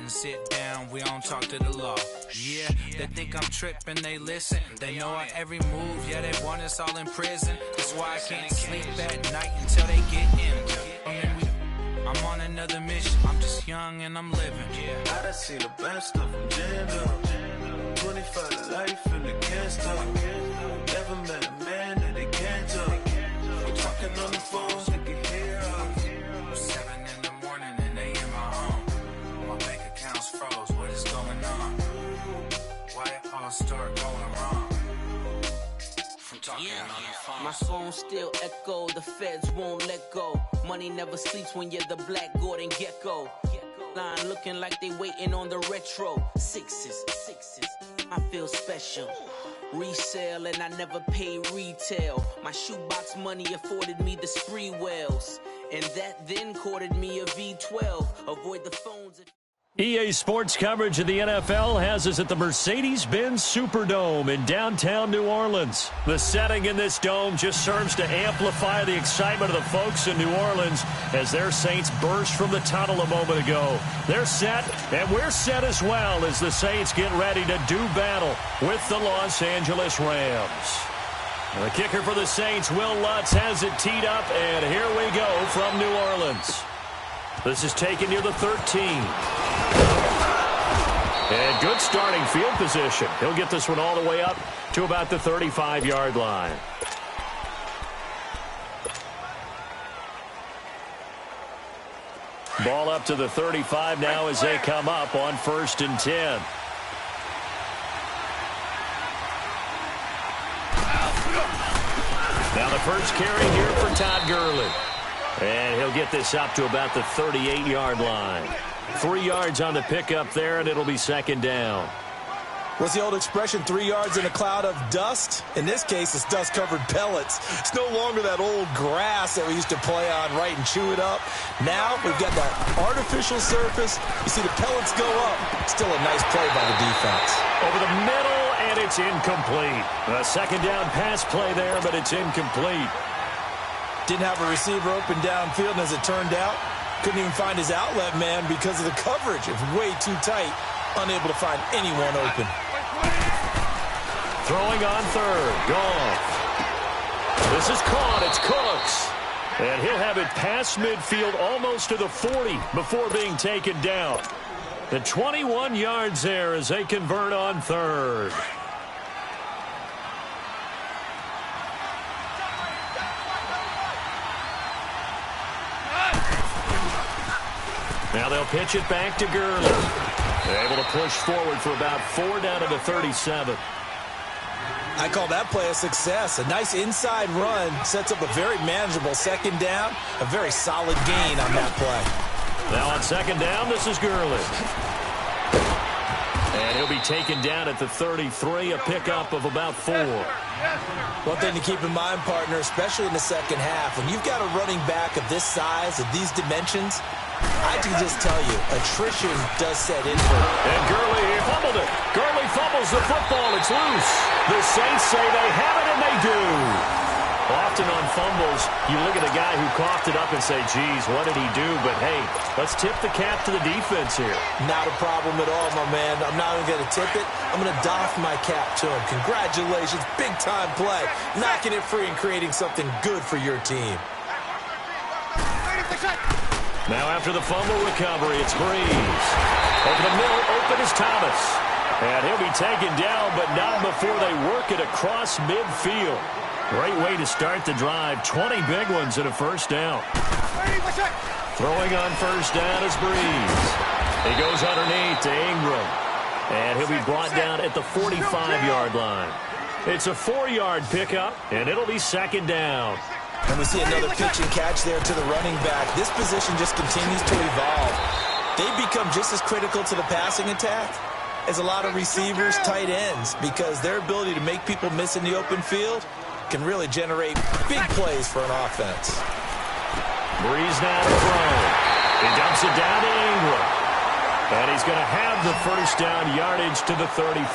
and sit down, we don't talk to the law. Yeah, they think I'm tripping, they listen. They know our every move, yeah, they want us all in prison. That's why I can't sleep at night until they get in. I'm on another mission, I'm just young and I'm living. I done seen the best stuff from jammed up. 25 to life and they can't stop. Never met a man that they can't talk. Talking on the phones, they can hear us. 7 in the morning and they in my home. My bank account's froze, what is going on? Why it all start going wrong? From talking on the phone. My phone still echo, the feds won't let go. Money never sleeps when you're the Black Gordon Gecko. Line looking like they waiting on the retro. Sixes, I feel special. Resale and I never pay retail. My shoebox money afforded me the spree wells. And that then courted me a V12. Avoid the phones. EA Sports coverage of the NFL has us at the Mercedes-Benz Superdome in downtown New Orleans. The setting in this dome just serves to amplify the excitement of the folks in New Orleans as their Saints burst from the tunnel a moment ago. They're set, and we're set as well as the Saints get ready to do battle with the Los Angeles Rams. The kicker for the Saints, Will Lutz, has it teed up, and here we go from New Orleans. This is taken near the 13. And good starting field position. He'll get this one all the way up to about the 35-yard line. Ball up to the 35 now as they come up on 1st and 10. Now the first carry here for Todd Gurley. And he'll get this up to about the 38-yard line. 3 yards on the pickup there, and it'll be 2nd down. What's the old expression, 3 yards in a cloud of dust? In this case, it's dust-covered pellets. It's no longer that old grass that we used to play on, right, and chew it up. Now we've got that artificial surface. You see the pellets go up. Still a nice play by the defense. Over the middle, and it's incomplete. A 2nd down pass play there, but it's incomplete. Didn't have a receiver open downfield, and as it turned out, couldn't even find his outlet man because of the coverage. It's way too tight, unable to find anyone open. Throwing on 3rd, Goff. This is caught, it's Cooks. And he'll have it past midfield almost to the 40 before being taken down. The 21 yards there as they convert on 3rd. Now they'll pitch it back to Gurley. They're able to push forward for about 4 down to the 37. I call that play a success. A nice inside run sets up a very manageable 2nd down. A very solid gain on that play. Now on 2nd down, this is Gurley. And he'll be taken down at the 33, a pickup of about 4. One thing to keep in mind, partner, especially in the second half, when you've got a running back of this size, of these dimensions, I can just tell you, attrition does set in for him. And Gurley, he fumbled it. Gurley fumbles the football. It's loose. The Saints say they have it, and they do. Often on fumbles, you look at a guy who coughed it up and say, geez, what did he do? But, hey, let's tip the cap to the defense here. Not a problem at all, my man. I'm not even going to tip it. I'm going to doff my cap to him. Congratulations. Big-time play. Knocking it free and creating something good for your team. Now after the fumble recovery, it's Breeze. Over the middle, open is Thomas. And he'll be taken down, but not before they work it across midfield. Great way to start the drive. 20 big ones and a 1st down. Throwing on 1st down is Breeze. He goes underneath to Ingram. And he'll be brought down at the 45-yard line. It's a 4-yard pickup, and it'll be 2nd down. And we see another pitch and catch there to the running back. This position just continues to evolve. They become just as critical to the passing attack as a lot of receivers, tight ends, because their ability to make people miss in the open field can really generate big plays for an offense. Breeze now to throw. He dumps it down to Ingram. And he's going to have the 1st down yardage to the 35.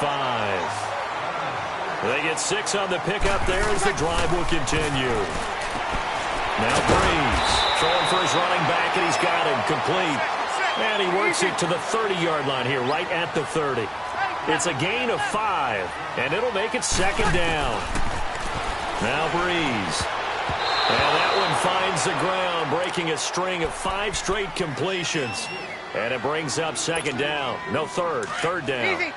They get 6 on the pickup there as the drive will continue. Now Breeze throwing for his running back, and he's got him complete. And he works it to the 30-yard line here, right at the 30. It's a gain of 5, and it'll make it second down. Now Breeze. And that one finds the ground, breaking a string of 5 straight completions. And it brings up second down. No, third down.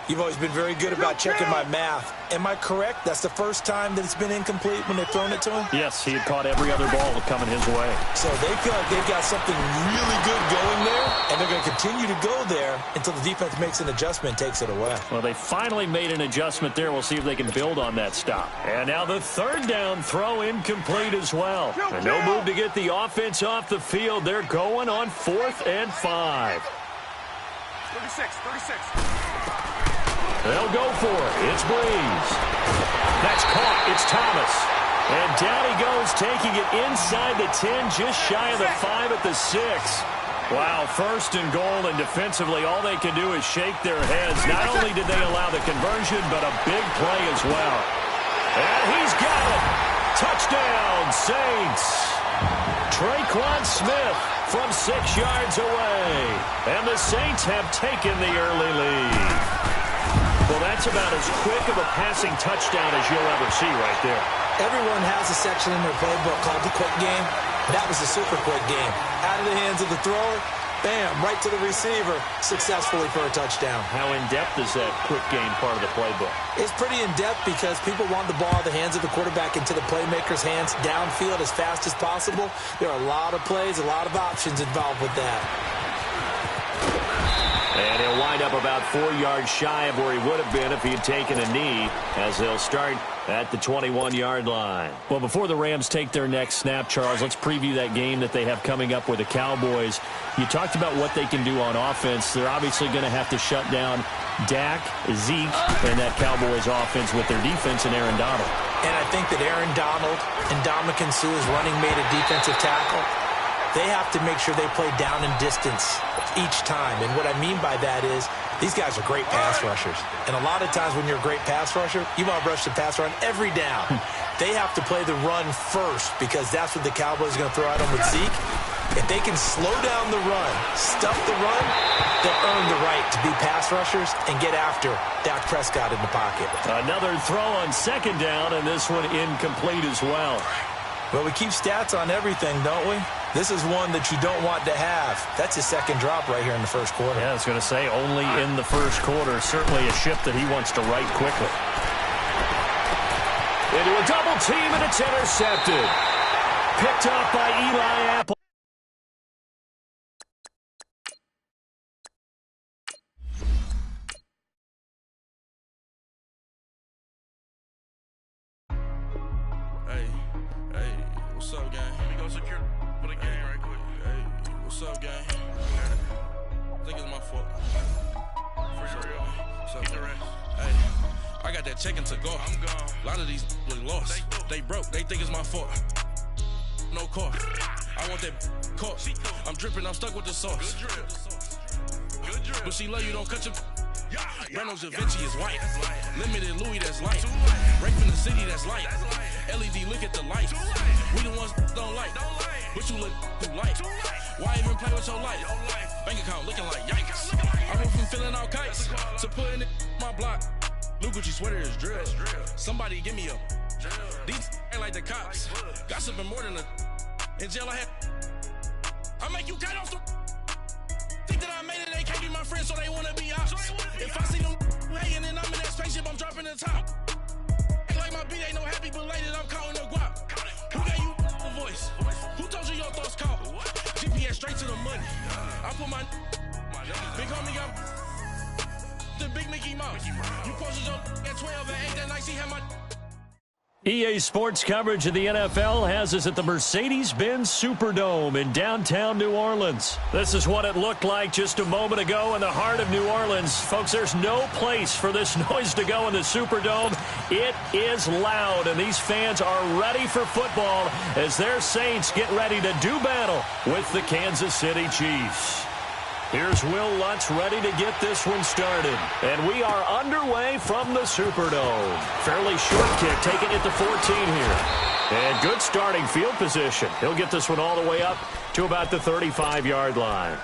You've always been very good about checking my math. Am I correct? That's the first time that it's been incomplete when they've thrown it to him? Yes, he had caught every other ball coming his way. So they feel like they've got something really good going there, and they're going to continue to go there until the defense makes an adjustment and takes it away. Well, they finally made an adjustment there. We'll see if they can build on that stop. And now the third down throw incomplete as well. And no move to get the offense off the field. They're going on 4th and 5. 36. They'll go for it. It's Breeze. That's caught. It's Thomas. And down he goes, taking it inside the 10, just shy of the 5 at the 6. Wow, 1st and goal, and defensively, all they can do is shake their heads. Not only did they allow the conversion, but a big play as well. And he's got it. Touchdown, Saints. Traquan Smith from 6 yards away. And the Saints have taken the early lead. Well, that's about as quick of a passing touchdown as you'll ever see right there. Everyone has a section in their playbook called the quick game. That was a super quick game. Out of the hands of the thrower, bam, right to the receiver, successfully for a touchdown. How in-depth is that quick game part of the playbook? It's pretty in-depth because people want the ball out of the hands of the quarterback into the playmaker's hands downfield as fast as possible. There are a lot of plays, a lot of options involved with that. And he'll wind up about 4 yards shy of where he would have been if he had taken a knee, as they'll start at the 21-yard line. Well, before the Rams take their next snap, Charles, let's preview that game that they have coming up with the Cowboys. You talked about what they can do on offense. They're obviously going to have to shut down Dak, Zeke, and that Cowboys offense with their defense and Aaron Donald. And I think that Aaron Donald and Ndamukong Suh's running mate at defensive tackle, they have to make sure they play down and distance each time. And what I mean by that is these guys are great pass rushers. And a lot of times when you're a great pass rusher, you want to rush the pass run every down. They have to play the run first because that's what the Cowboys are going to throw at them with Zeke. If they can slow down the run, stuff the run, they'll earn the right to be pass rushers and get after Dak Prescott in the pocket. Another throw on second down, and this one incomplete as well. Well, we keep stats on everything, don't we? This is one that you don't want to have. That's his second drop right here in the first quarter. Yeah, I was going to say only in the first quarter. Certainly a ship that he wants to right quickly. Into a double team, and it's intercepted. Picked up by Eli Apple. What's up, gang? Let me go secure for the game right quick. Hey, what's up, gang? I think it's my fault. For real. What's up, hey, I got that check-in to go. I'm gone. A lot of these look lost. They broke. They think it's my fault. No car. I want that caught. I'm dripping. I'm stuck with the sauce. Good drip. But she love you. Don't cut your... Reynolds Da Vinci is white. Limited Louis, that's light. Break from the city, that's light. LED, look at the lights. We the ones don't like. But you look too light. Why even play with your life? Bank account looking like yikes. I went from filling out kites to putting it in my block. Blue Gucci sweater is drill. Somebody give me a. These ain't like the cops. Gossiping more than a. In jail I had. I make you cut off the. Think that I made it, they can't be my friends, so they wanna be ops. If I see them hating and I'm in that spaceship, I'm dropping the top. Ain't like my beat ain't no happy belated, I'm counting the guap. Who gave you a voice? Who told you your thoughts count? GPS straight to the money. I put my big homie got the big Mickey Mouse. You posted your at 12 and 8 that night, see how my EA Sports coverage of the NFL has us at the Mercedes-Benz Superdome in downtown New Orleans. This is what it looked like just a moment ago in the heart of New Orleans. Folks, there's no place for this noise to go in the Superdome. It is loud, and these fans are ready for football as their Saints get ready to do battle with the Kansas City Chiefs. Here's Will Lutz ready to get this one started. And we are underway from the Superdome. Fairly short kick, taking it to 14 here. And good starting field position. He'll get this one all the way up to about the 35-yard line.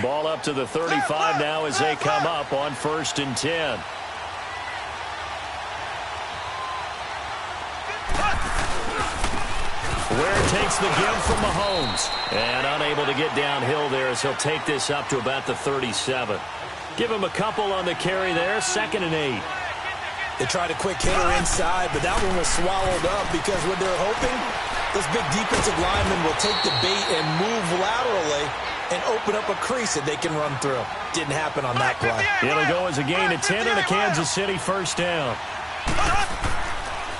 Ball up to the 35 now as they come up on 1st and 10. Ware takes the give from Mahomes. And unable to get downhill there as he'll take this up to about the 37. Give him a couple on the carry there. 2nd and 8. They tried a quick hitter inside, but that one was swallowed up because what they're hoping, this big defensive lineman will take the bait and move laterally and open up a crease that they can run through. Didn't happen on that play. It'll go as a gain of 10 and a Kansas City 1st down.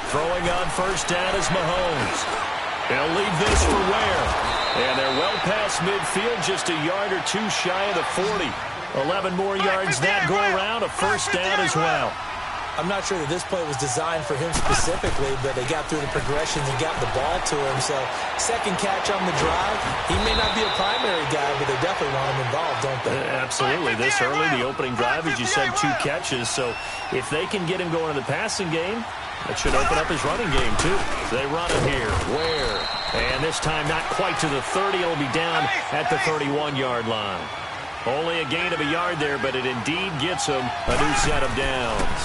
Throwing on 1st down is Mahomes. He'll leave this for Ware. And they're well past midfield, just a yard or two shy of the 40. 11 more yards that go around, a 1st down as well. I'm not sure that this play was designed for him specifically, but they got through the progressions and got the ball to him. So, 2nd catch on the drive. He may not be a primary guy, but they definitely want him involved, don't they? Absolutely. This early, the opening drive, as you said, 2 catches. So, if they can get him going in the passing game, that should open up his running game, too. They run it here. Ware. And this time not quite to the 30. It'll be down at the 31-yard line. Only a gain of a yard there, but it indeed gets him a new set of downs.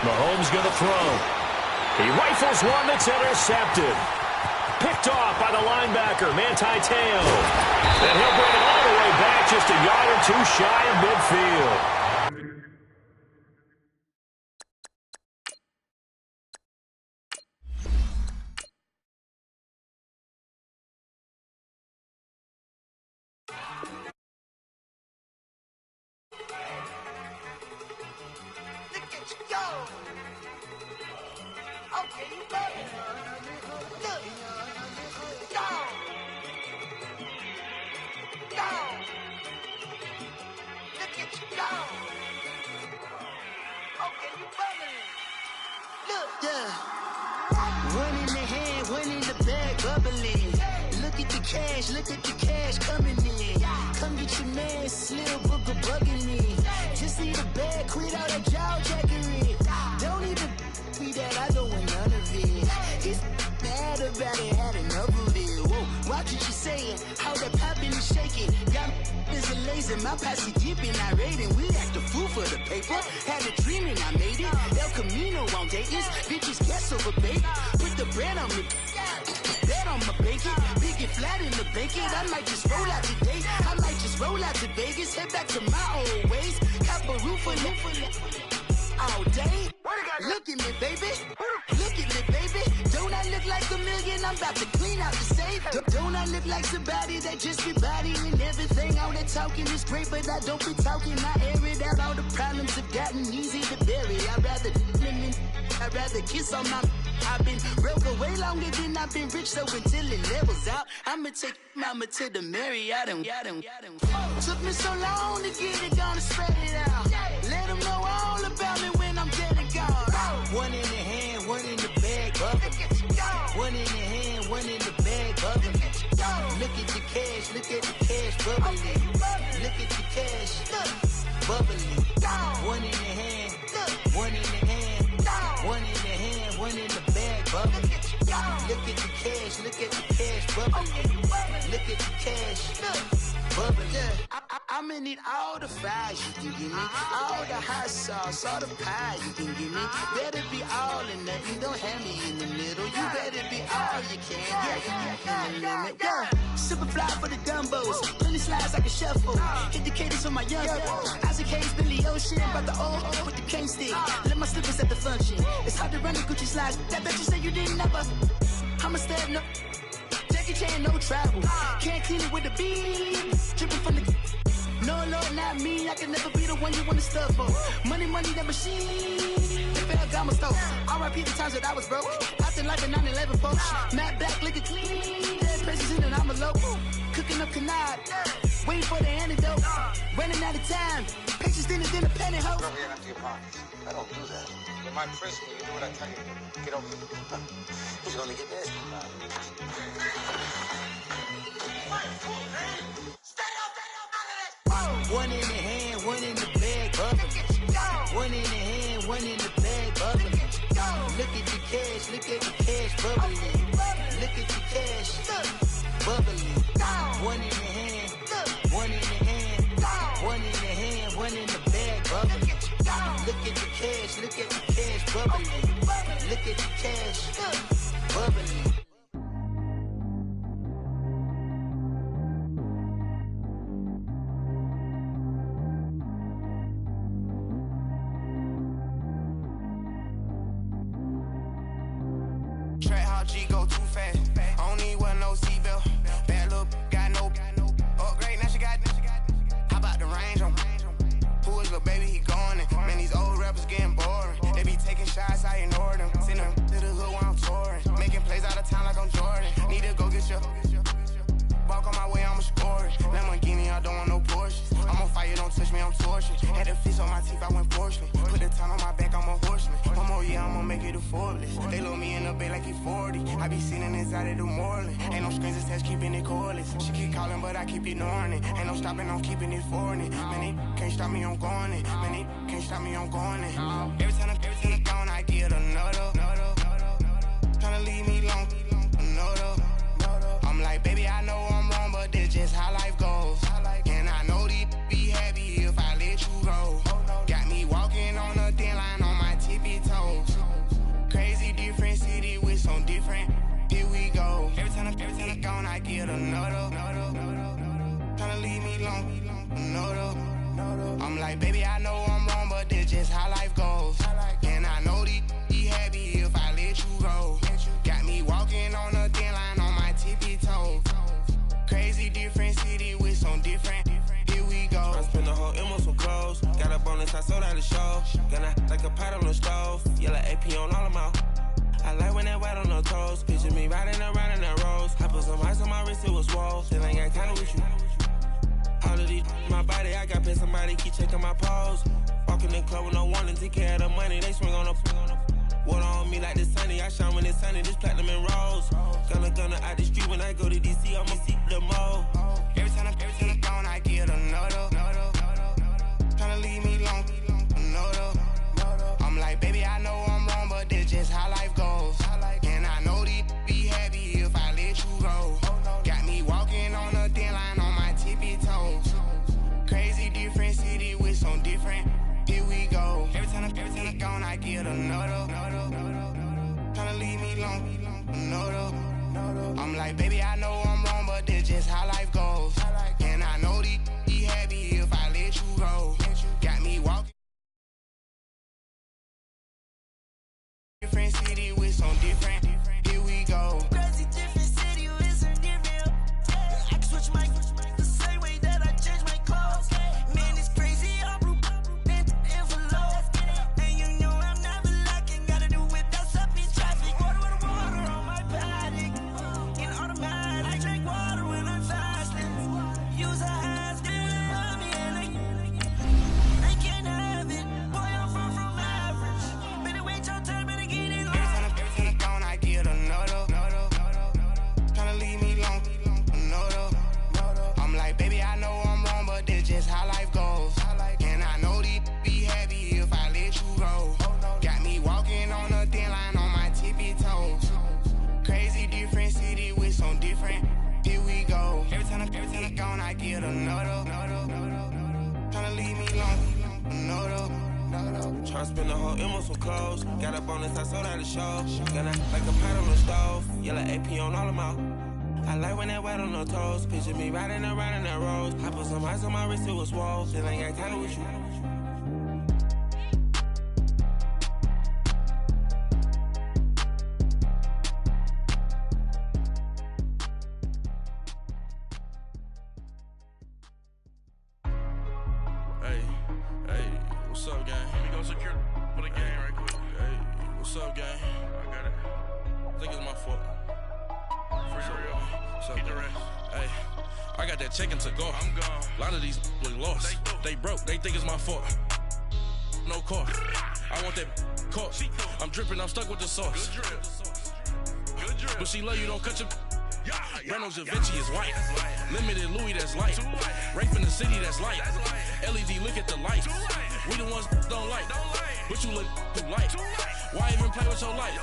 Mahomes going to throw. He rifles one that's intercepted. Picked off by the linebacker, Manti Te'o. And he'll bring it all the way back, just a yard or two shy of midfield. Look at the cash coming in. Come get your man, Slim Booker bugging me. Just need a bag, quit all that jaw jackery. Don't even be that, I don't want none of it. He's mad about it, had enough of it. Whoa, watch what you saying, how that poppin' and shaking. Got is a lazy, my posse dipping, I raiding. We act a fool for the paper. Had a dream and I made it. El Camino on Dayton's, bitches guess over bait. Put the bread on me. Bet on my bacon, big and flat in the bacon. I might just roll out today. I might just roll out to Vegas, head back to my old ways. Cop a roof for all day. Look at me, baby. Look at me, baby. Don't I look like a million? I'm about to clean out the safe. Don't I look like somebody that just be bodying everything? All that talking is great, but I don't be talking. I air it out. All the problems have gotten easy to bury. I'd rather kiss on my. I've been broke way longer than I've been rich, so until it levels out, I'ma take mama to the Marriott and took me so long to get it, gonna spread it out. Let them know all about me when I'm dead and gone. One in the hand, one in the bag, bubbling. One in the hand, one in the bag, bubbling. Look at the cash, bubbling. Look at the cash, bubbling. One in the hand, one in the hand, one in the hand, one in the bag, bubbling. Look at the cash, bubbling. Look at the cash, bubbling. I'ma need all the fries you can give me, all the hot sauce, all the pie you can give me. Better be all or nothing, don't have me in the middle. You better be all you can, yeah. Super fly for the dumbos, plenty slides like a shuffle. Hit the cadence for my young Isaac Hayes, Billy Ocean, about the old with the cane stick. Let my slippers at the function. It's hard to run the Gucci slides. That bet you say you didn't never. I'ma stab no. Jackie Chan, no travel. Can't clean it with the beat. Dripping from the. No, Lord, not me. I can never be the one you want to stuff for. Money, that machine. The Ferragamo stove. R.I.P. the times that I was broke. Acting like a 9/11 folks. Matte black, liquor clean. Dead president, and I'm a local. Cooking up canard. Waiting for the antidote. Running out of time. Pictures thinner than a penny hoe. Don't get empty your pockets. I don't do that. In my prison, you do what I tell you. Get over it. He's gonna get this. One in the hand, one in the bag, bubbling. One in the hand, one in the bag, bubbling. Look at the cash, bubbling. Look at the cash, bubbling. One in the hand, one cash. Bubbly. Track how G go too fast. I don't need wear no seatbelt. Bad little got no upgrade. Now she got. How about the range on? Who is little baby? He going in. Man, these old rappers getting boring. They be taking shots, I ignore them. Send them to the hood while I'm touring. Making plays out of town like I'm Jordan. Need to go get your. Walk on my way, I'ma score it. Lamborghini, I don't want no Porsches. I'm on fire, don't touch me, I'm tortured. Had the fish on my teeth, I went fortunate. Put the ton on my back, I'm a horseman. One more year, I'ma make it affordless. They load me in the bay like he 40. I be sitting inside of the Moreland. Ain't no strings attached, keeping it cordless. She keep calling, but I keep ignoring it. Ain't no stopping, I'm keeping it foreign it. Man, they can't stop me, I'm going it. Man, they can't stop me, I'm going it. Every time I'm gone, I get another. Tryna leave me alone, another. I'm like, baby, I know I'm wrong, but this just how life goes. And I know these be happy if I let you go. Got me walking on a thin line on my tippy toes. Crazy different city with some different. Here we go. Every time I'm gone, I get another. Tryna leave me alone, another. I'm like, baby, I know I'm wrong, but this just how life goes. And I know these be happy if I let you go. Got me walking on a thin line on my tippy toes. Crazy different city with some different. Here we go. I spend the whole M on some clothes. Got a bonus, I sold out the show. Gonna like a pot on the stove. Yellow AP on all of my. I like when that white on the toes. Picture me riding around in that rose. I put some ice on my wrist, it was swole. Still ain't got kinda with you. All of these my body, I got paid somebody keep checking my pose. Walking in the club with no warning, take care of the money. They swing on the. Water on me like the sunny, I shine when it's sunny, this platinum and rose. Gonna out the street when I go to DC, I'ma see the mall. Every time I'm gone, I get another. Tryna leave me alone, another. I'm like, baby, I know I'm wrong, but this just how life goes. And I know these be happy if I let you go. Got me walking on a thin line on my tippy toes. Crazy different city with some different. Here we go. Every time I'm gone, I get another. Tryna leave me alone, another. I'm like, baby, I know I'm wrong, but this just how life goes. And I know these be happy if I let you go. Got me walking. Different city with some different. Here we go. Crazy different city with some different. I can switch my the same way that I change my clothes. Man, it's crazy. I'm envelope. And you know I'm never lacking. Gotta do without stopping traffic. Water on my paddock. In automatic. I drink water when I'm fasting. Use a hat, on me and I can't have it. Boy, I'm far from average. Better wait your turn, better get in line. Every time I'm gone, I get another. Tryna leave me alone, another. I'm like, baby, I know I'm wrong, but this just how life goes. And I know these be happy if I let you go. Got me walking on a thin line on my tippy toes. Crazy different city with some different. Here we go. Every time I'm gone, I get another. Tryna leave me alone, another. Tryna spend the whole M on some clothes. Got a bonus, I sold out the show. Gonna like a pot on the stove. Yellow AP on all of my. I like when that white on the toes. Picture me riding around in that rose. I put some ice on my wrist, it was swole. Still ain't got kinda with you. Hey, what's up, gang? Let me go secure for the game right quick. Hey, what's up, gang? I got it. I think it's my fault. For real. What's up, get the rest. Hey, I got that chicken to go. I'm gone. A lot of these look lost. They broke. They think it's my fault. No car. I want that caught. I'm dripping. I'm stuck with the sauce. Good drip. But she love you. Don't cut your. Reynolds Da Vinci is white. Limited Louis, that's light. Rape in the city, that's light. LED, look at the lights. We the ones don't like. But you look too light. Why even play with your life?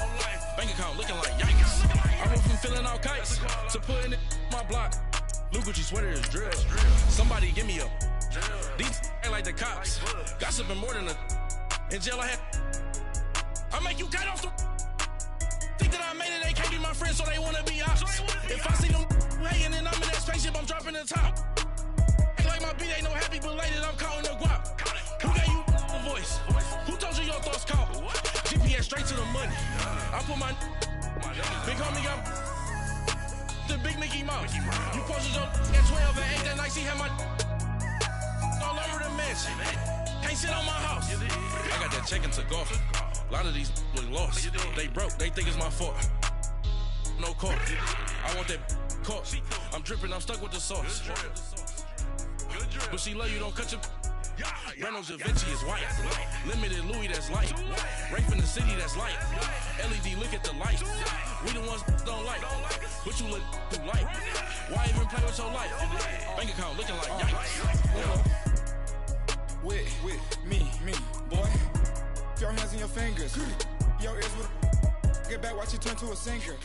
Bank account looking like yikes. I went from filling out kites to putting it in my block. Look what you sweater is drill. Somebody give me a. These ain't like the cops. Gossiping more than a. In jail I had. I make you cut off the. dropping the top. Ain't like my beat ain't no happy belated, I'm calling the guap. Who gave you a voice? Who told you your thoughts count? GPS straight to the money. I put my big homie got the big Mickey Mouse. You posted your at 12 and 8 that night, she had my all over the mansion. Can't sit on my house. I got that check into golf. A lot of these look lost. They broke, they think it's my fault. No court. I want that court. I'm dripping, I'm stuck with the sauce. But she love you, don't cut your. Reynolds Da Vinci is white. Limited Louis, that's light. Rape in the city, that's light. LED, look at the light. We the ones don't like. But you look too light. Why even play with your life? Bank account looking like yikes. With me, boy. Your hands in your fingers. Your ears will get back, watch you turn to a singer.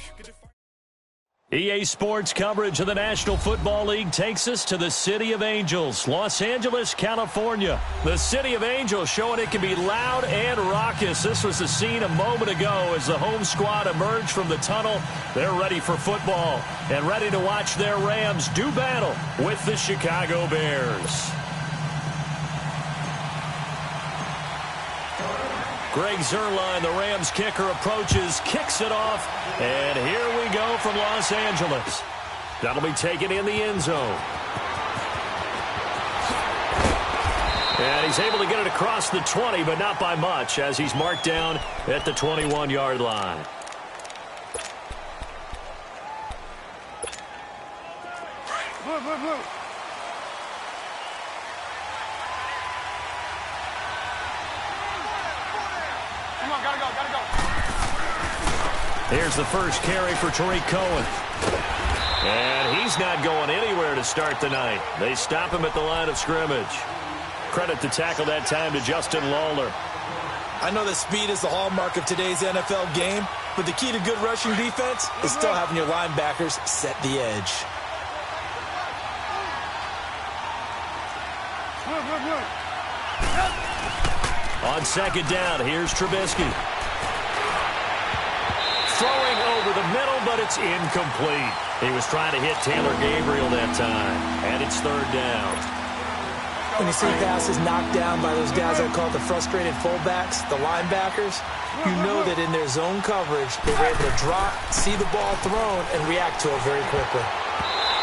EA Sports coverage of the National Football League takes us to the City of Angels, Los Angeles, California. The City of Angels showing it can be loud and raucous. This was the scene a moment ago as the home squad emerged from the tunnel. They're ready for football and ready to watch their Rams do battle with the Chicago Bears. Greg Zuerlein, the Rams kicker, approaches, kicks it off, and here we go from Los Angeles. That'll be taken in the end zone. And he's able to get it across the 20, but not by much, as he's marked down at the 21-yard line. Blue. Come on, gotta go. Here's the first carry for Tariq Cohen. And he's not going anywhere to start the night. They stop him at the line of scrimmage. Credit to tackle that time to Justin Lawler. I know that speed is the hallmark of today's NFL game, but the key to good rushing defense is still having your linebackers set the edge. On second down, here's Trubisky. Throwing over the middle, but it's incomplete. He was trying to hit Taylor Gabriel that time, and it's third down. When you see passes knocked down by those guys I call the frustrated fullbacks, the linebackers, you know that in their zone coverage, they were able to drop, see the ball thrown, and react to it very quickly.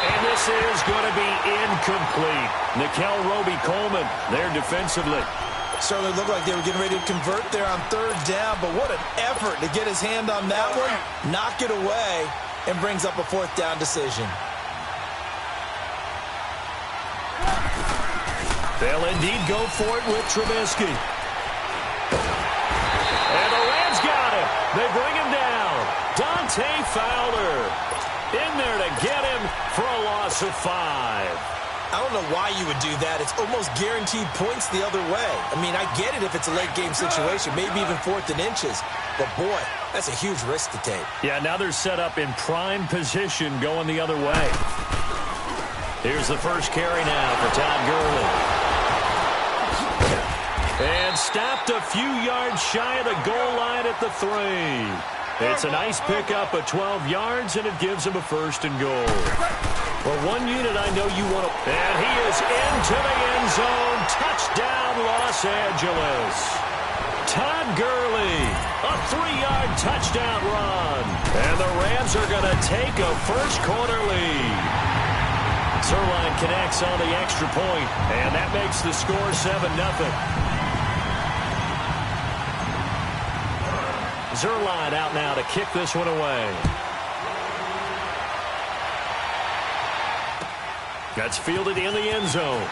And this is going to be incomplete. Nickel Roby-Coleman there defensively. Certainly looked like they were getting ready to convert there on third down, but what an effort to get his hand on that one, knock it away, and brings up a fourth down decision. They'll indeed go for it with Trubisky. And the Rams got him. They bring him down. Dante Fowler in there to get him for a loss of 5. I don't know why you would do that. It's almost guaranteed points the other way. I mean, I get it if it's a late game situation, maybe even 4th and inches. But, boy, that's a huge risk to take. Yeah, now they're set up in prime position going the other way. Here's the first carry now for Todd Gurley. And stopped a few yards shy of the goal line at the 3. It's a nice pickup of 12 yards, and it gives him a 1st and goal. For one unit, I know you want to... And he is into the end zone. Touchdown, Los Angeles. Todd Gurley, a 3-yard touchdown run. And the Rams are going to take a first-quarter lead. Zuerlein connects on the extra point, and that makes the score 7-0. Zuerlein out now to kick this one away. That's fielded in the end zone.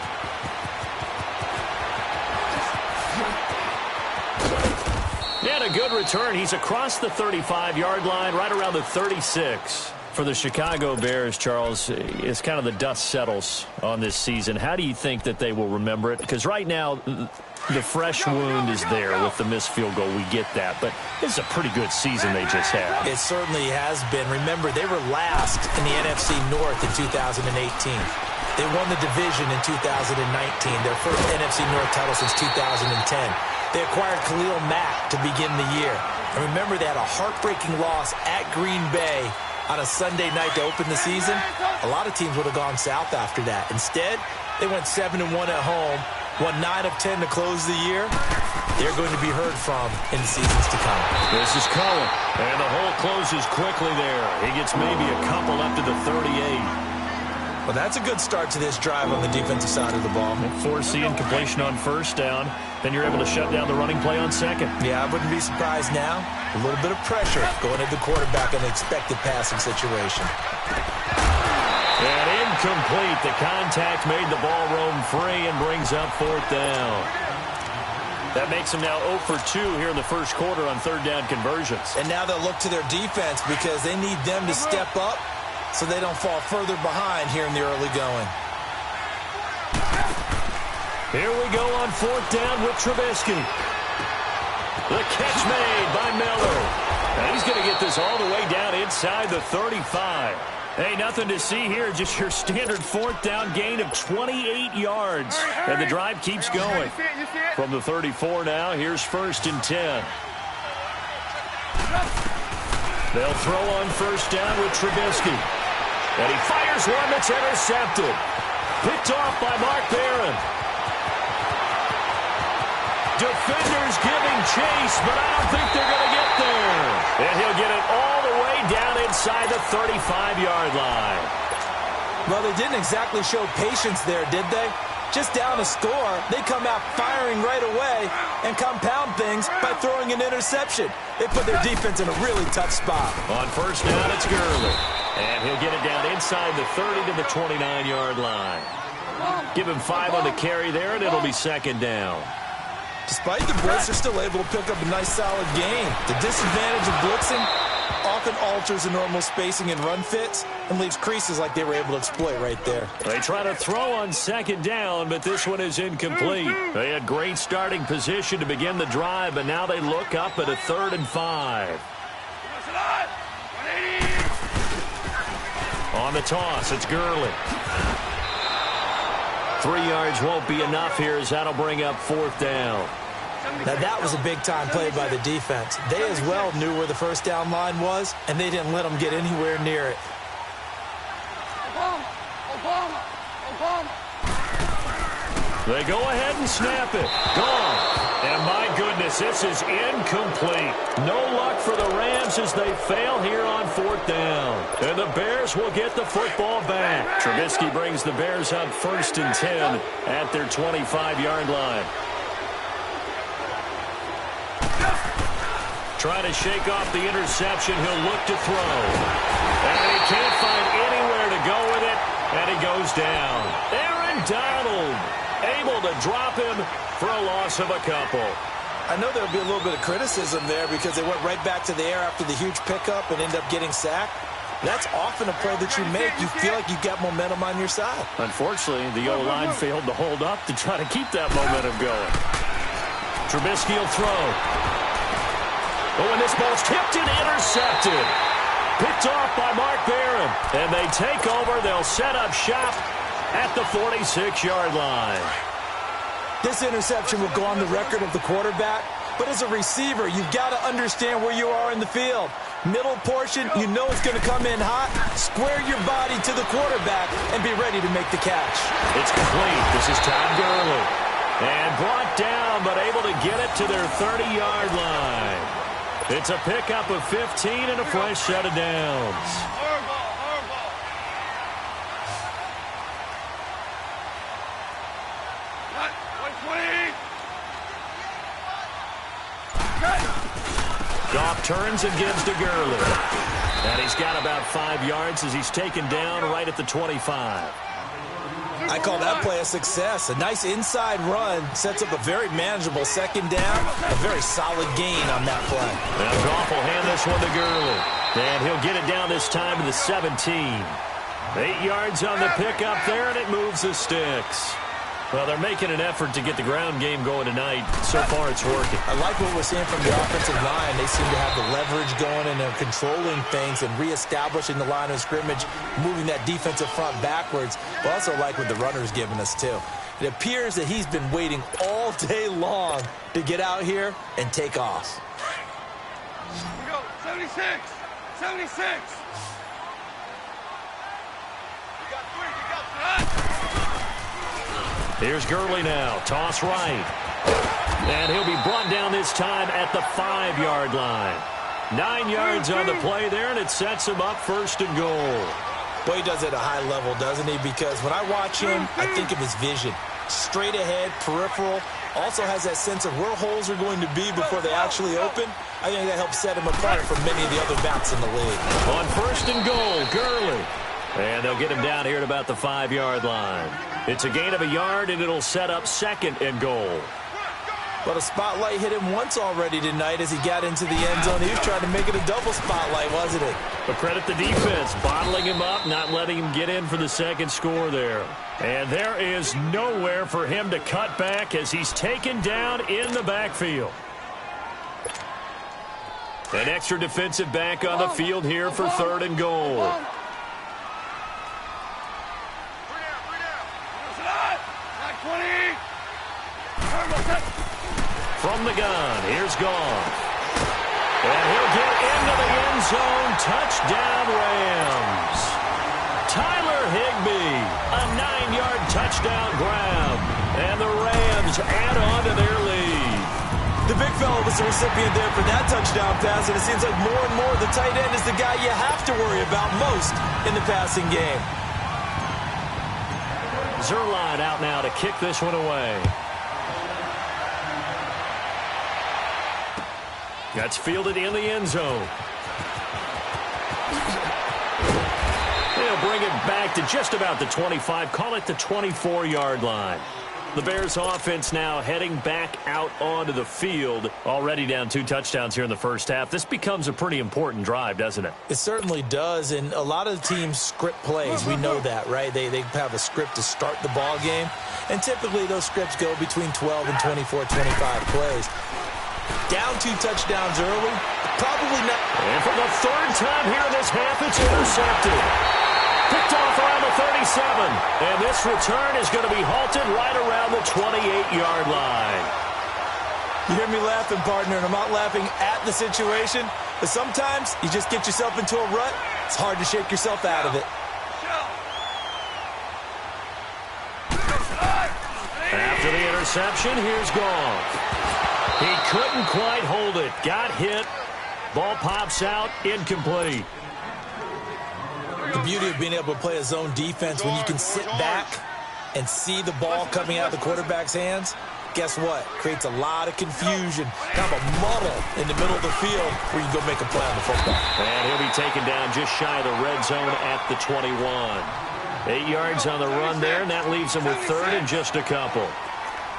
And a good return. He's across the 35-yard line, right around the 36. For the Chicago Bears, Charles, it's kind of the dust settles on this season. How do you think that they will remember it? Because right now, the fresh wound is there with the missed field goal. We get that. But this is a pretty good season they just had. It certainly has been. Remember, they were last in the NFC North in 2018. They won the division in 2019, their first NFC North title since 2010. They acquired Khalil Mack to begin the year. And remember, they had a heartbreaking loss at Green Bay on a Sunday night to open the season, a lot of teams would have gone south after that. Instead, they went 7-1 at home, won 9 of 10 to close the year. They're going to be heard from in the seasons to come. This is Cohen, and the hole closes quickly there. He gets maybe a couple up to the 38. Well, that's a good start to this drive on the defensive side of the ball. Force the incompletion on first down. Then you're able to shut down the running play on second. Yeah, I wouldn't be surprised now. A little bit of pressure going at the quarterback in an expected passing situation. And incomplete. The contact made the ball roam free and brings up fourth down. That makes them now 0 for 2 here in the first quarter on third down conversions. And now they'll look to their defense because they need them to step up so they don't fall further behind here in the early going. Here we go on fourth down with Trubisky. The catch made by Miller. And he's going to get this all the way down inside the 35. Hey, nothing to see here, just your standard fourth down gain of 28 yards. And the drive keeps going. From the 34 now, here's first and 10. They'll throw on first down with Trubisky. And he fires one that's intercepted. Picked off by Mark Barron. Defenders giving chase, but I don't think they're going to get there. And he'll get it all the way down inside the 35-yard line. Well, they didn't exactly show patience there, did they? Just down a score, they come out firing right away and compound things by throwing an interception. They put their defense in a really tough spot. On first down, it's Gurley. And he'll get it down inside the 30 to the 29-yard line. Give him 5 on the carry there, and it'll be second down. Despite the blitz, they're still able to pick up a nice, solid gain. The disadvantage of blitzing often alters the normal spacing and run fits and leaves creases like they were able to exploit right there. They try to throw on second down, but this one is incomplete. They had great starting position to begin the drive, but now they look up at a 3rd and 5. On the toss, it's Gurley. 3 yards won't be enough here as that'll bring up fourth down. Now that was a big-time play by the defense. They as well knew where the first down line was, and they didn't let them get anywhere near it. They go ahead and snap it. Gone. And my goodness, this is incomplete. No luck for the Rams as they fail here on fourth down. And the Bears will get the football back. Trubisky brings the Bears up 1st and 10 at their 25-yard line. Trying to shake off the interception. He'll look to throw. And he can't find anywhere to go with it. And he goes down. Aaron Donald able to drop him for a loss of a couple. I know there'll be a little bit of criticism there because they went right back to the air after the huge pickup and end up getting sacked. That's often a play that you make. You feel like you've got momentum on your side. Unfortunately, the O-line failed to hold up to try to keep that momentum going. Trubisky will throw. Oh, and this ball's tipped and intercepted. Picked off by Mark Barron. And they take over. They'll set up shop at the 46-yard line. This interception will go on the record of the quarterback, but as a receiver, you've got to understand where you are in the field. Middle portion, you know it's going to come in hot. Square your body to the quarterback and be ready to make the catch. It's complete. This is Todd Gurley. And brought down, but able to get it to their 30-yard line. It's a pickup of 15 and a fresh set of downs. Goff turns and gives to Gurley. And he's got about 5 yards as he's taken down right at the 25. I call that play a success. A nice inside run sets up a very manageable second down. A very solid gain on that play. Now Goff will hand this one to Gurley. And he'll get it down this time to the 17. 8 yards on the pickup there, and it moves the sticks. Well, they're making an effort to get the ground game going tonight. So far, it's working. I like what we're seeing from the offensive line. They seem to have the leverage going and they're controlling things and reestablishing the line of scrimmage, moving that defensive front backwards. I also like what the runner's giving us, too. It appears that he's been waiting all day long to get out here and take off. Here we go. 76. 76. Here's Gurley now. Toss right. And he'll be brought down this time at the 5-yard line. 9 yards on the play there, and it sets him up 1st and goal. Well, he does it at a high level, doesn't he? Because when I watch him, I think of his vision. Straight ahead, peripheral. Also has that sense of where holes are going to be before they actually open. I think that helps set him apart from many of the other backs in the league. On 1st and goal, Gurley. And they'll get him down here at about the 5-yard line. It's a gain of a yard, and it'll set up 2nd and goal. But a spotlight hit him once already tonight as he got into the end zone. He was trying to make it a double spotlight, wasn't he? But credit the defense, bottling him up, not letting him get in for the 2nd score there. And there is nowhere for him to cut back as he's taken down in the backfield. An extra defensive back on the field here for 3rd and goal. From the gun, here's Goff. And he'll get into the end zone. Touchdown, Rams. Tyler Higbee, a 9-yard touchdown grab. And the Rams add on to their lead. The big fella was the recipient there for that touchdown pass, and it seems like more and more the tight end is the guy you have to worry about most in the passing game. Zuerlein out now to kick this one away. That's fielded in the end zone. They'll bring it back to just about the 25, call it the 24-yard line. The Bears offense now heading back out onto the field, already down 2 touchdowns here in the first half. This becomes a pretty important drive, doesn't it? It certainly does, and a lot of the teams script plays. We know that, right? They have a script to start the ball game, and typically those scripts go between 12 and 24, 25 plays. Down 2 touchdowns early, probably not. And for the 3rd time here in this half, it's intercepted. Picked off around the 37. And this return is going to be halted right around the 28-yard line. You hear me laughing, partner, and I'm not laughing at the situation, but sometimes you just get yourself into a rut. It's hard to shake yourself out of it. After the interception, here's Goff. He couldn't quite hold it. Got hit. Ball pops out. Incomplete. The beauty of being able to play a zone defense when you can sit back and see the ball coming out of the quarterback's hands, guess what? Creates a lot of confusion. Kind of a muddle in the middle of the field where you go make a play on the football. And he'll be taken down just shy of the red zone at the 21. 8 yards on the run there, and that leaves him with 3rd and just a couple.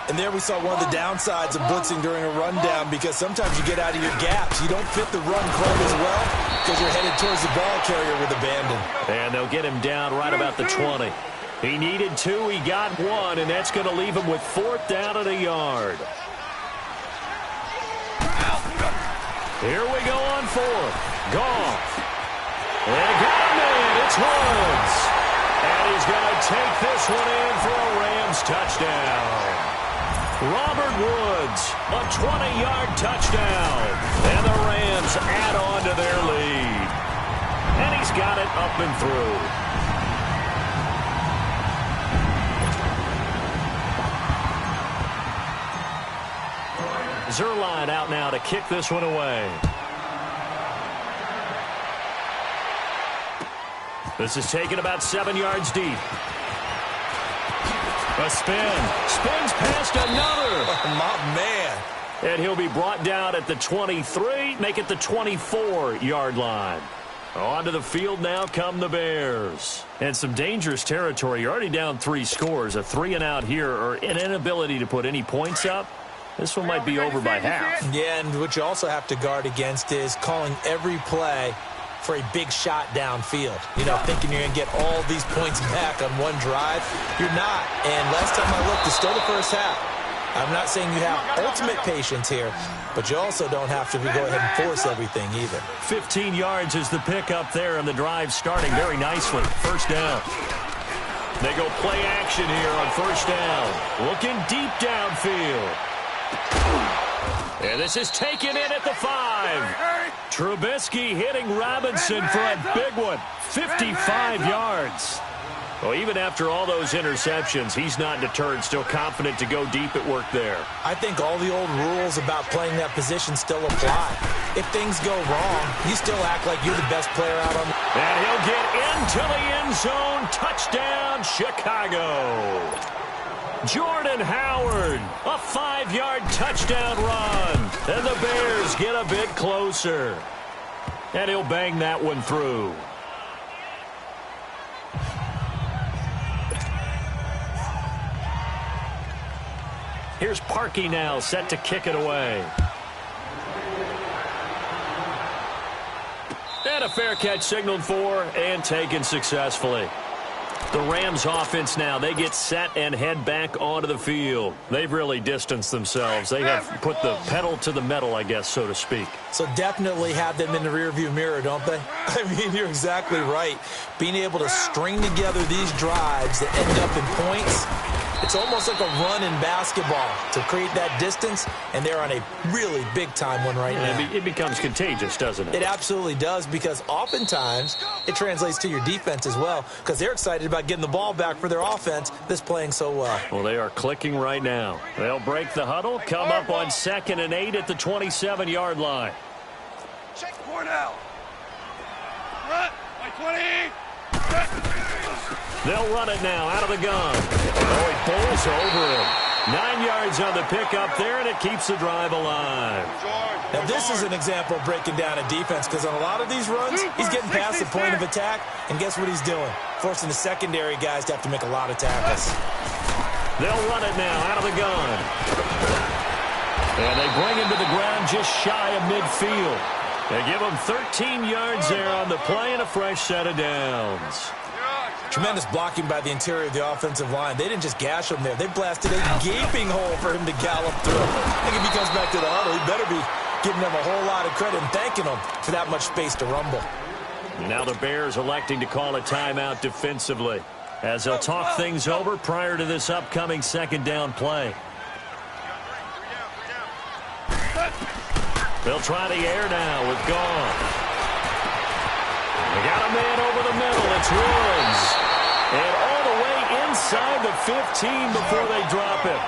And there we saw one of the downsides of blitzing during a rundown, because sometimes you get out of your gaps. You don't fit the run quite as well because you're headed towards the ball carrier with abandon. And they'll get him down right about the 20. He needed 2. He got 1, and that's going to leave him with 4th down and a yard. Here we go on 4th. Goff. And got him in. It's Woods. And he's going to take this one in for a Rams touchdown. Robert Woods, a 20-yard touchdown. And the Rams add on to their lead. And he's got it up and through. Zuerlein out now to kick this one away. This is taken about 7 yards deep. A spin. Spins past another. Oh, my man. And he'll be brought down at the 23, make it the 24-yard line. Onto the field now come the Bears. And some dangerous territory. You're already down 3 scores. A 3-and-out here, or an inability to put any points up. This one might be over by half. Yeah, and what you also have to guard against is calling every play for a big shot downfield. You know, thinking you're going to get all these points back on one drive. You're not. And last time I looked, it's still the first half. I'm not saying you have ultimate patience here, but you also don't have to go ahead and force everything either. 15 yards is the pickup there, and the drive starting very nicely. 1st down. They go play action here on 1st down. Looking deep downfield. And this is taken in at the 5. Trubisky hitting Robinson for a big one. 55 yards. Well, even after all those interceptions, he's not deterred, still confident to go deep at work there. I think all the old rules about playing that position still apply. If things go wrong, you still act like you're the best player out on the... And he'll get into the end zone. Touchdown, Chicago. Jordan Howard, a 5-yard touchdown run. And the Bears get a bit closer. And he'll bang that one through. Here's Parkey now, set to kick it away. And a fair catch signaled for and taken successfully. The Rams offense now, they get set and head back onto the field. They've really distanced themselves. They have put the pedal to the metal, I guess, so to speak. So definitely have them in the rearview mirror, don't they? I mean, you're exactly right. Being able to string together these drives that end up in points, it's almost like a run in basketball to create that distance, and they're on a really big-time one right now. It becomes contagious, doesn't it? It absolutely does, because oftentimes it translates to your defense as well, because they're excited about getting the ball back for their offense that's playing so well. Well, they are clicking right now. They'll break the huddle, come up on 2nd and 8 at the 27-yard line. Check Cornell. Run, by 20. They'll run it now out of the gun. Oh, he pulls over him. 9 yards on the pickup there, and it keeps the drive alive. Now, this is an example of breaking down a defense, because on a lot of these runs, he's getting past the point of attack, and guess what he's doing? Forcing the secondary guys to have to make a lot of tackles. They'll run it now out of the gun. And they bring him to the ground just shy of midfield. They give him 13 yards there on the play and a fresh set of downs. Tremendous blocking by the interior of the offensive line. They didn't just gash him there. They blasted a gaping hole for him to gallop through. I think if he comes back to the huddle, he better be giving them a whole lot of credit and thanking them for that much space to rumble. Now the Bears electing to call a timeout defensively as they'll talk things over prior to this upcoming 2nd down play. They'll try the air now with Goff. They got a man over the middle. It's Woods. And all the way inside the 15 before they drop him.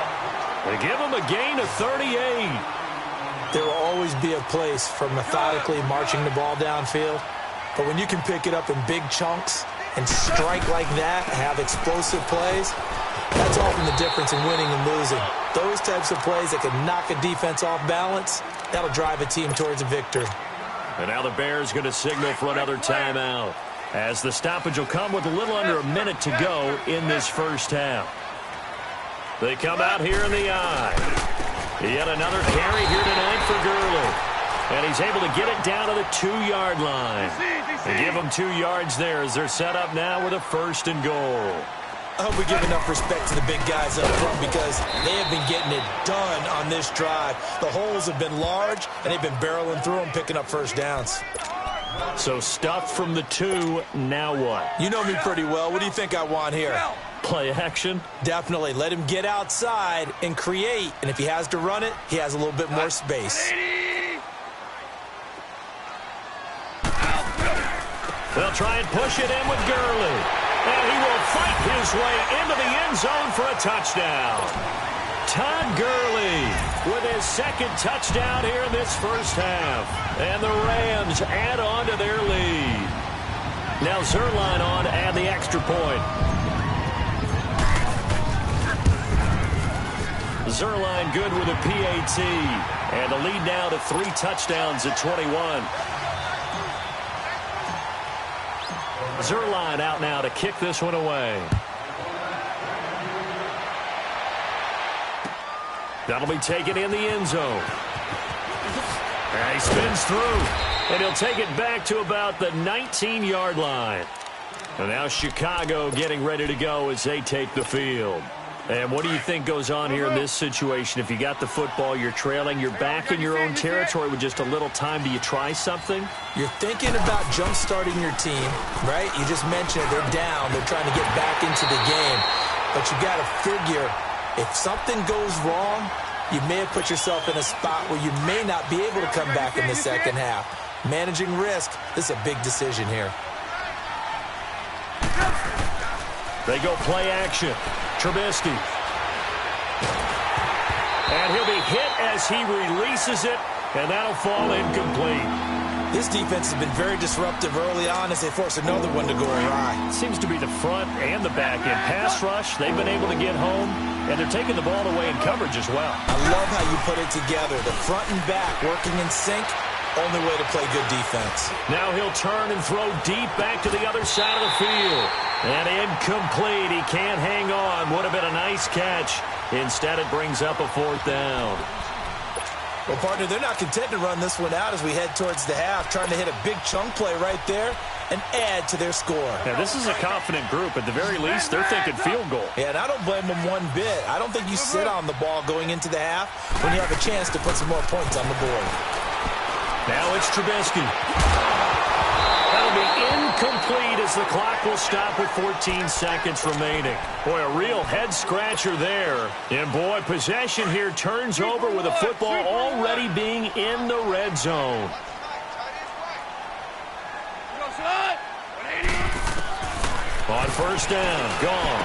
They give him a gain of 38. There will always be a place for methodically marching the ball downfield. But when you can pick it up in big chunks and strike like that, have explosive plays, that's often the difference in winning and losing. Those types of plays that can knock a defense off balance, that'll drive a team towards a victory. And now the Bears going to signal for another timeout, as the stoppage will come with a little under a minute to go in this first half. They come out here in the eye. Yet another carry here tonight for Gurley. And he's able to get it down to the 2-yard line. They give him 2 yards there as they're set up now with a 1st and goal. I hope we give enough respect to the big guys up front, because they have been getting it done on this drive. The holes have been large, and they've been barreling through them, picking up first downs. So stuff from the 2, now what? You know me pretty well. What do you think I want here? Play action? Definitely. Let him get outside and create, and if he has to run it, he has a little bit more space. They'll try and push it in with Gurley. And he will fight his way into the end zone for a touchdown. Todd Gurley with his 2nd touchdown here in this first half. And the Rams add on to their lead. Now Zerline on to add the extra point. Zerline good with a PAT. And the lead now to 3 touchdowns at 21. Zerline out now to kick this one away. That'll be taken in the end zone. And he spins through. And he'll take it back to about the 19-yard line. And now Chicago getting ready to go as they take the field. And what do you think goes on here in this situation? If you got the football, you're trailing, you're back in your own territory with just a little time. Do you try something? You're thinking about jump-starting your team, right? You just mentioned it. They're down. They're trying to get back into the game. But you got to figure, if something goes wrong, you may have put yourself in a spot where you may not be able to come back in the second half. Managing risk, this is a big decision here. They go play action. Trubisky. And he'll be hit as he releases it, and that'll fall incomplete. This defense has been very disruptive early on as they force another one to go awry. Seems to be the front and the back end. Pass rush, they've been able to get home, and they're taking the ball away in coverage as well. I love how you put it together. The front and back working in sync, only way to play good defense. Now he'll turn and throw deep back to the other side of the field. And incomplete. He can't hang on. Would have been a nice catch. Instead, it brings up a 4th down. Well, partner, they're not content to run this one out as we head towards the half, trying to hit a big chunk play right there and add to their score. Now, this is a confident group. At the very least, they're thinking field goal. Yeah, and I don't blame them one bit. I don't think you sit on the ball going into the half when you have a chance to put some more points on the board. Now it's Trubisky. That'll be incomplete as the clock will stop with 14 seconds remaining. Boy, a real head-scratcher there. And, boy, possession here turns over with a football already being in the red zone. On 1st down, gone.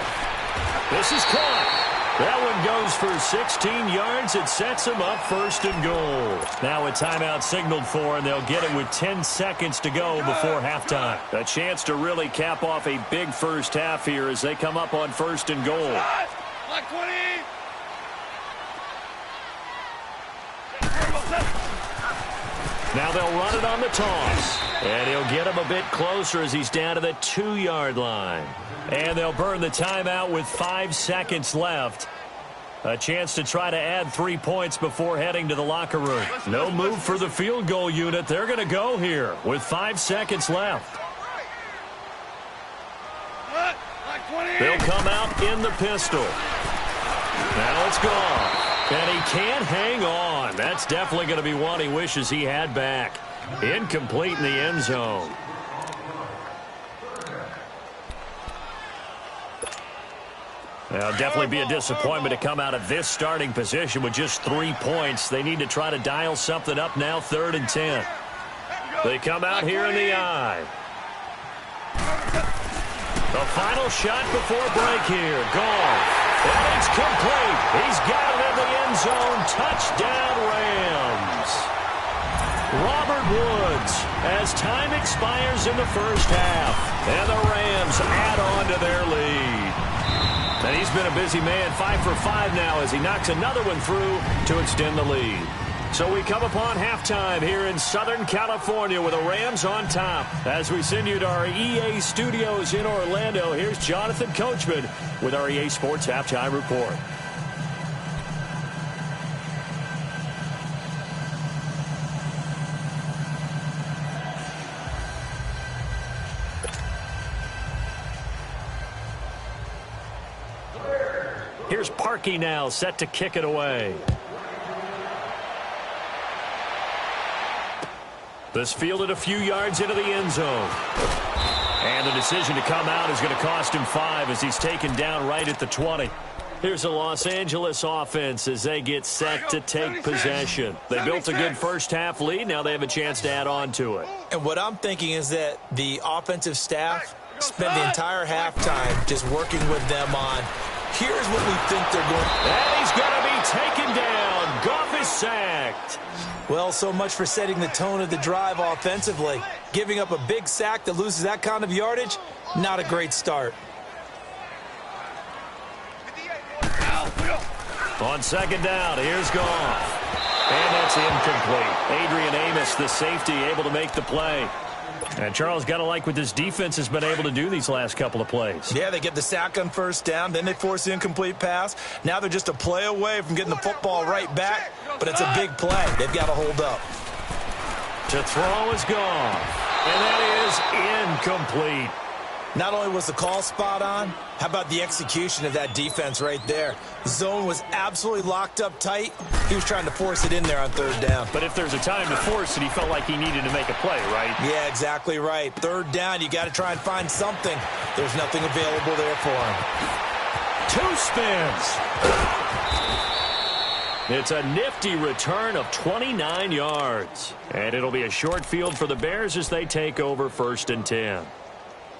This is caught. That one goes for 16 yards. It sets him up 1st and goal. Now a timeout signaled for, and they'll get it with 10 seconds to go before halftime. A chance to really cap off a big first half here as they come up on 1st and goal. Black 20. Now they'll run it on the toss. And he'll get him a bit closer as he's down to the 2-yard line. And they'll burn the timeout with 5 seconds left. A chance to try to add 3 points before heading to the locker room. No move for the field goal unit. They're going to go here with 5 seconds left. They'll come out in the pistol. Now it's gone. And he can't hang on. That's definitely going to be one he wishes he had back. Incomplete in the end zone. It'll definitely be a disappointment to come out of this starting position with just 3 points. They need to try to dial something up now, 3rd and 10. They come out here in the eye. The final shot before break here. Gone. And it's complete. He's got it in the end zone. Touchdown, Rams. Robert Woods as time expires in the first half. And the Rams add on to their lead. And he's been a busy man, 5 for 5 now as he knocks another one through to extend the lead. So we come upon halftime here in Southern California with the Rams on top. As we send you to our EA studios in Orlando, here's Jonathan Coachman with our EA Sports Halftime Report. Here's Parkey now, set to kick it away. This fielded a few yards into the end zone. And the decision to come out is going to cost him 5 as he's taken down right at the 20. Here's the Los Angeles offense as they get set to take possession. They built a good first half lead. Now they have a chance to add on to it. And what I'm thinking is that the offensive staff spent the entire halftime just working with them on, here's what we think they're going to do. And he's going to be taken down. Goff is sacked. Well, so much for setting the tone of the drive offensively. Giving up a big sack that loses that kind of yardage, not a great start. On second down, here's Goff. And that's incomplete. Adrian Amos, the safety, able to make the play. And Charles, got to like what this defense has been able to do these last couple of plays. Yeah, they get the sack on first down, then they force the incomplete pass. Now they're just a play away from getting the football right back, but it's a big play. They've got to hold up. To throw is gone. And that is incomplete. Not only was the call spot on, how about the execution of that defense right there? The zone was absolutely locked up tight. He was trying to force it in there on third down. But if there's a time to force it, he felt like he needed to make a play, right? Yeah, exactly right. Third down, you got to try and find something. There's nothing available there for him. 2 spins. It's a nifty return of 29 yards. And it'll be a short field for the Bears as they take over 1st and 10.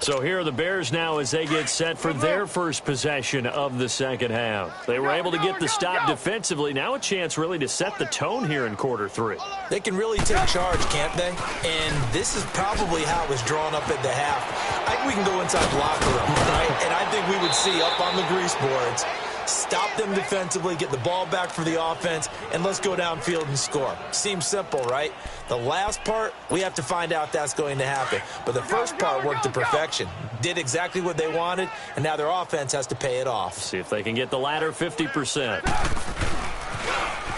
So here are the Bears now as they get set for their first possession of the second half. They were able to get the stop defensively. Now a chance really to set the tone here in quarter 3. They can really take charge, can't they? And this is probably how it was drawn up at the half. I think we can go inside the locker room, right? And I think we would see up on the grease boards, stop them defensively, get the ball back for the offense, and let's go downfield and score. Seems simple, right? The last part, we have to find out if that's going to happen. But the first part worked to perfection. Did exactly what they wanted, and now their offense has to pay it off. See if they can get the latter 50%.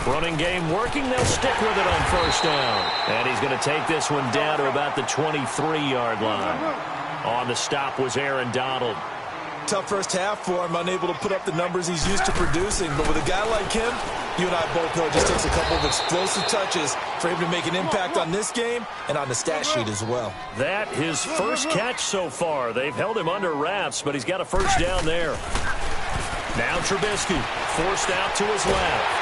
Running game working. They'll stick with it on first down. And he's going to take this one down to about the 23-yard line. On the stop was Aaron Donald. Tough first half for him, unable to put up the numbers he's used to producing. But with a guy like him, you and I both know it just takes a couple of explosive touches for him to make an impact on this game and on the stat sheet as well. That his first catch so far. They've held him under wraps, but he's got a first down there. Now Trubisky forced out to his left.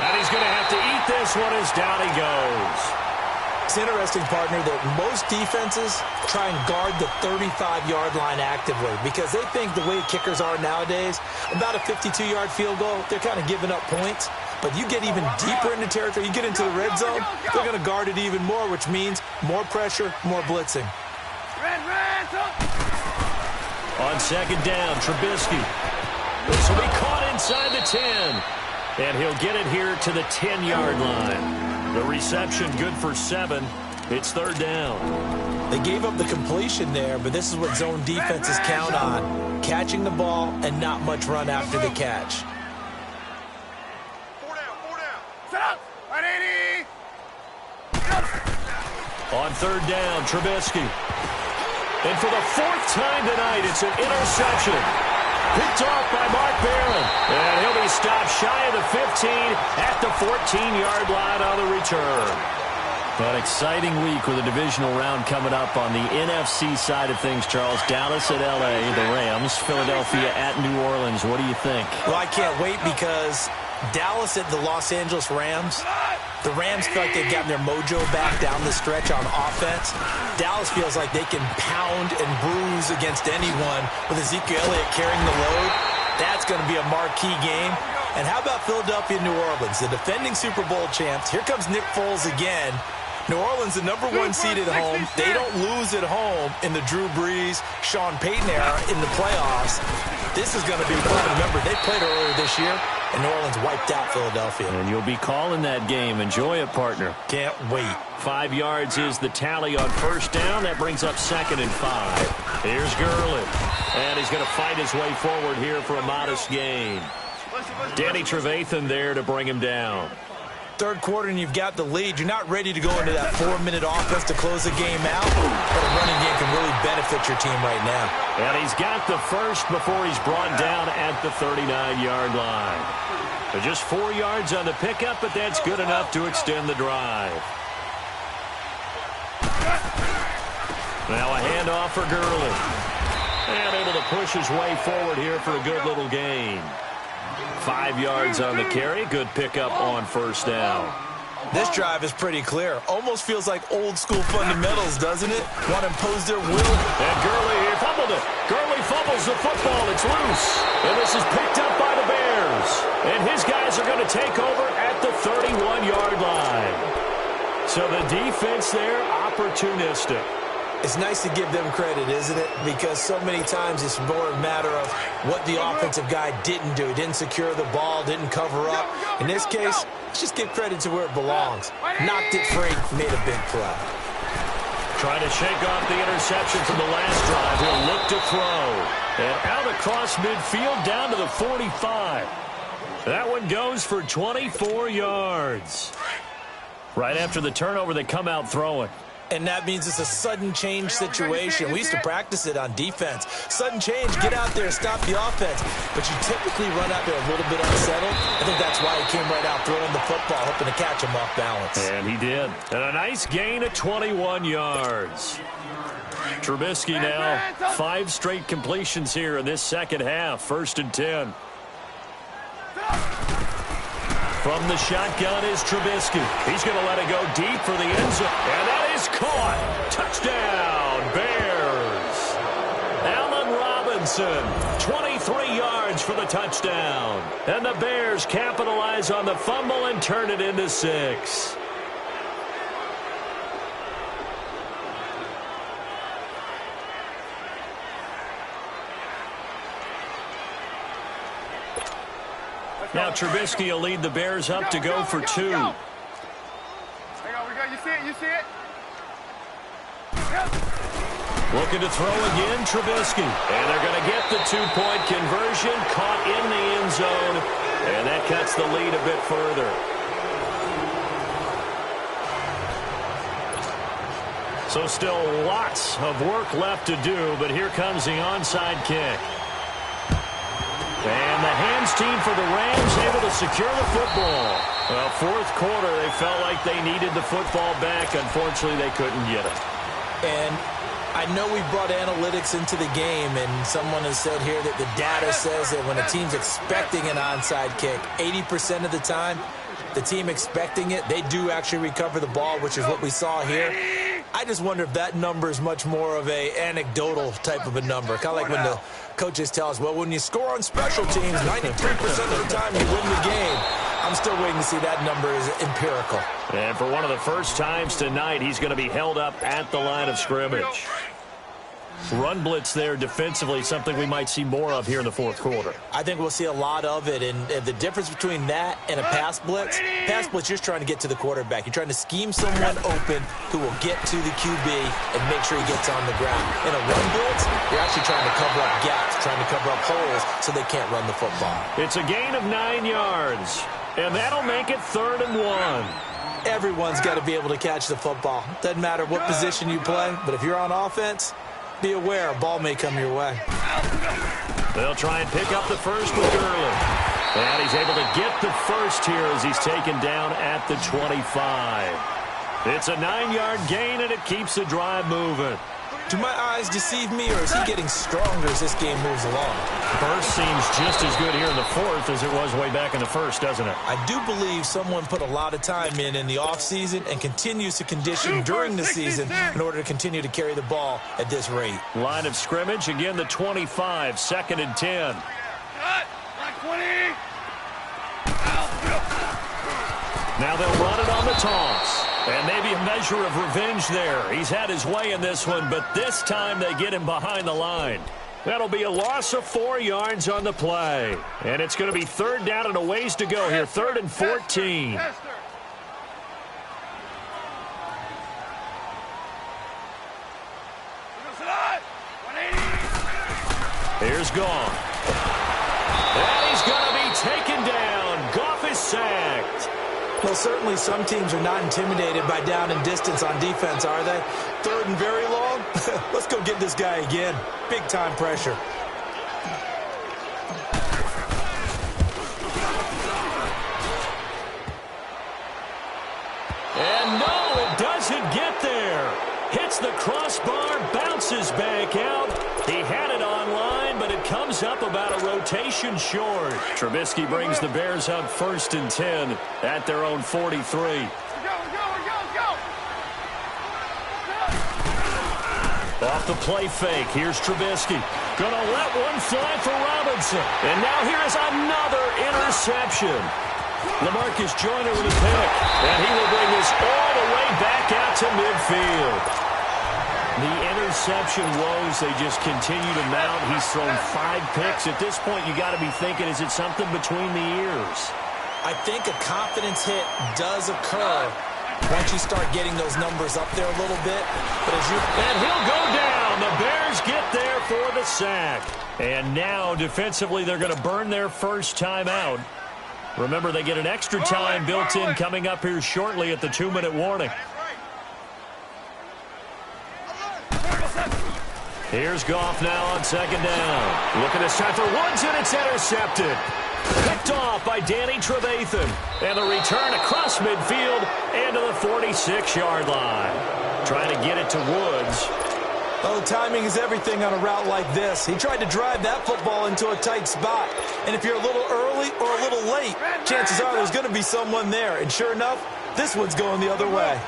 And he's going to have to eat this one as down he goes. It's interesting, partner, that most defenses try and guard the 35-yard line actively because they think the way kickers are nowadays, about a 52-yard field goal, they're kind of giving up points. But you get even deeper into territory, you get into the red zone, they're going to guard it even more, which means more pressure, more blitzing. On second down, Trubisky. This will be caught inside the 10. And he'll get it here to the 10-yard line. The reception good for 7. It's third down. They gave up the completion there, but this is what zone defenses count on. Catching the ball and not much run after the catch. 4 down. Set up. 180. On third down, Trubisky. And for the 4th time tonight, it's an interception. Picked off by Mark Barron. And he'll be stopped shy of the 15 at the 14-yard line on the return. An exciting week with a divisional round coming up on the NFC side of things, Charles. Dallas at L.A., the Rams. Philadelphia at New Orleans. What do you think? Well, I can't wait because Dallas at the Los Angeles Rams. The Rams feel like they've gotten their mojo back down the stretch on offense. Dallas feels like they can pound and bruise against anyone with Ezekiel Elliott carrying the load. That's going to be a marquee game. And how about Philadelphia and New Orleans, the defending Super Bowl champs? Here comes Nick Foles again. New Orleans, the #1 seed at home. They don't lose at home in the Drew Brees, Sean Payton era in the playoffs. This is going to be fun. Remember, they played earlier this year, and New Orleans wiped out Philadelphia. And you'll be calling that game. Enjoy it, partner. Can't wait. 5 yards is the tally on first down. That brings up 2nd and 5. Here's Gurley. And he's going to fight his way forward here for a modest gain. Danny Trevathan there to bring him down. Third quarter and you've got the lead. You're not ready to go into that 4-minute offense to close the game out, but a running game can really benefit your team right now. And he's got the first before he's brought down at the 39-yard line. So just 4 yards on the pickup, but that's good enough to extend the drive. Now a handoff for Gurley. And able to push his way forward here for a good little gain. 5 yards on the carry. Good pickup on first down. This drive is pretty clear. Almost feels like old school fundamentals, doesn't it? Want to impose their will. And Gurley fumbled it. Gurley fumbles the football. It's loose. And this is picked up by the Bears. And his guys are going to take over at the 31-yard line. So the defense there, opportunistic. It's nice to give them credit, isn't it? Because so many times it's more a matter of what the offensive guy didn't do. He didn't secure the ball, didn't cover up. In this case, let's just give credit to where it belongs. Knocked it free, made a big play. Trying to shake off the interception from the last drive. He'll look to throw. And out across midfield down to the 45. That one goes for 24 yards. Right after the turnover, they come out throwing. And that means it's a sudden change situation. We used to practice it on defense. Sudden change, get out there, stop the offense. But you typically run out there a little bit unsettled. I think that's why he came right out throwing the football, hoping to catch him off balance. And he did. And a nice gain of 21 yards. Trubisky now, 5 straight completions here in this second half. 1st and 10. From the shotgun is Trubisky. He's going to let it go deep for the end zone. And that is caught. Touchdown, Bears. Robinson, 23 yards for the touchdown. And the Bears capitalize on the fumble and turn it into 6. Now Trubisky will lead the Bears up to go for 2. Hang on, we got, you see it, you see it? Looking to throw again, Trubisky. And they're going to get the 2-point conversion, caught in the end zone, and that cuts the lead a bit further. So still lots of work left to do, but here comes the onside kick. And the hands team for the Rams able to secure the football. Well, fourth quarter, they felt like they needed the football back. Unfortunately, they couldn't get it. And I know we brought analytics into the game, and someone has said here that the data says that when a team's expecting an onside kick, 80% of the time, the team expecting it, they do actually recover the ball, which is what we saw here. I just wonder if that number is much more of a anecdotal type of a number. Kind of like when the coaches tell us, well, when you score on special teams, 93% of the time you win the game. I'm still waiting to see that number is empirical. And for one of the first times tonight, he's going to be held up at the line of scrimmage. Run blitz there defensively, something we might see more of here in the fourth quarter. I think we'll see a lot of it, and the difference between that and a pass blitz, you're just trying to get to the quarterback. You're trying to scheme someone open who will get to the QB and make sure he gets on the ground. In a run blitz, you're actually trying to cover up gaps, trying to cover up holes so they can't run the football. It's a gain of 9 yards, and that'll make it 3rd and 1. Everyone's got to be able to catch the football. Doesn't matter what position you play, but if you're on offense, be aware, a ball may come your way. They'll try and pick up the first with Gurley. And he's able to get the first here as he's taken down at the 25. It's a 9-yard gain, and it keeps the drive moving. Do my eyes deceive me, or is he getting stronger as this game moves along? Burst seems just as good here in the fourth as it was way back in the first, doesn't it? I do believe someone put a lot of time in the offseason and continues to condition during the season in order to continue to carry the ball at this rate. Line of scrimmage, again the 25, 2nd and 10. Now they'll run it on the toss. And maybe a measure of revenge there. He's had his way in this one, but this time they get him behind the line. That'll be a loss of 4 yards on the play. And it's going to be 3rd down and a ways to go here. 3rd and 14. Here's Goff. And he's going to be taken down. Goff is sacked. Well, certainly some teams are not intimidated by down and distance on defense, are they? 3rd and very long? Let's go get this guy again. Big-time pressure. And no, it doesn't get there. Hits the crossbar, bounces back out. He had it online, but it comes up about a rotation short. Trubisky brings the Bears up 1st and 10 at their own 43. Off the play fake, here's Trubisky. Gonna let one fly for Robinson. And now here is another interception. LaMarcus Joyner with a pick. And he will bring this all the way back out to midfield. The interception woes, they just continue to mount. He's thrown 5 picks. At this point, you got to be thinking, is it something between the ears? I think a confidence hit does occur once you start getting those numbers up there a little bit. But and he'll go down. The Bears get there for the sack. And now, defensively, they're going to burn their first time out. Remember, they get an extra time built in coming up here shortly at the 2-minute warning. Here's Goff now on 2nd down. Looking this time for Woods, and it's intercepted. Picked off by Danny Trevathan. And the return across midfield and to the 46-yard line. Trying to get it to Woods. Oh, timing is everything on a route like this. He tried to drive that football into a tight spot. And if you're a little early or a little late, chances are there's going to be someone there. And sure enough, this one's going the other way.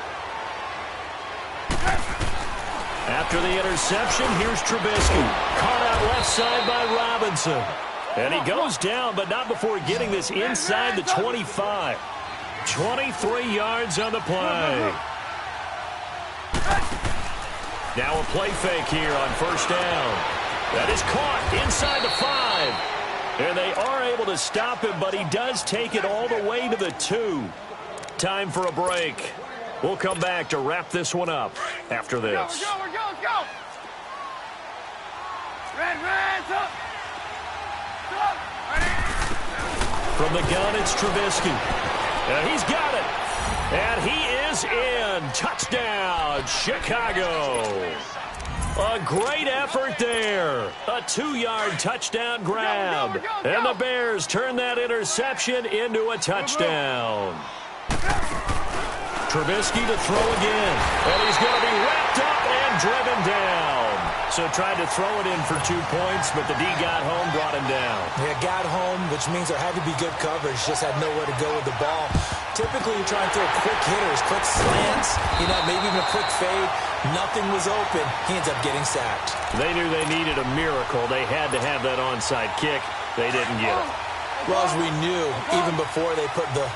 After the interception, here's Trubisky. Caught out left side by Robinson. And he goes down, but not before getting this inside the 25. 23 yards on the play. Now a play fake here on first down. That is caught inside the 5. And they are able to stop him, but he does take it all the way to the 2. Time for a break. We'll come back to wrap this one up after this. Let's go. Red, up. From the gun, it's Trubisky. And he's got it. And he is in. Touchdown, Chicago. A great effort there. A 2-yard touchdown grab. And the Bears turn that interception into a touchdown. Trubisky to throw again. And he's going to be wrapped up and driven down. So tried to throw it in for 2 points, but the D got home, brought him down. Yeah, got home, which means there had to be good coverage. Just had nowhere to go with the ball. Typically, you try and throw quick hitters, quick slants, maybe even a quick fade. Nothing was open. He ends up getting sacked. They knew they needed a miracle. They had to have that onside kick. They didn't get it. Well, as we knew, even before they put the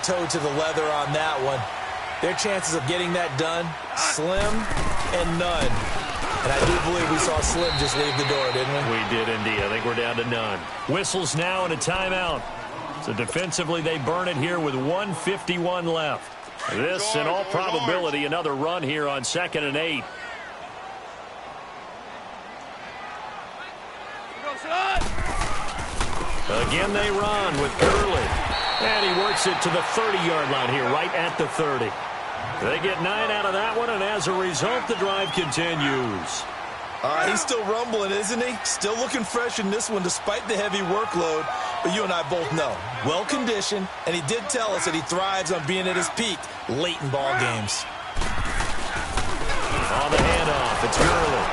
toe to the leather on that one, their chances of getting that done, slim and none. And I do believe we saw Slim just leave the door, didn't we? We did indeed. I think we're down to none. Whistles now and a timeout. So defensively, they burn it here with 1:51 left. This, in all probability, another run here on 2nd and 8. Again, they run with Gurley. And he works it to the 30-yard line here, right at the 30. They get 9 out of that one, and as a result, the drive continues. He's still rumbling, isn't he? Still looking fresh in this one despite the heavy workload. But you and I both know, well-conditioned, and he did tell us that he thrives on being at his peak late in ball games. On the handoff, it's Gurley.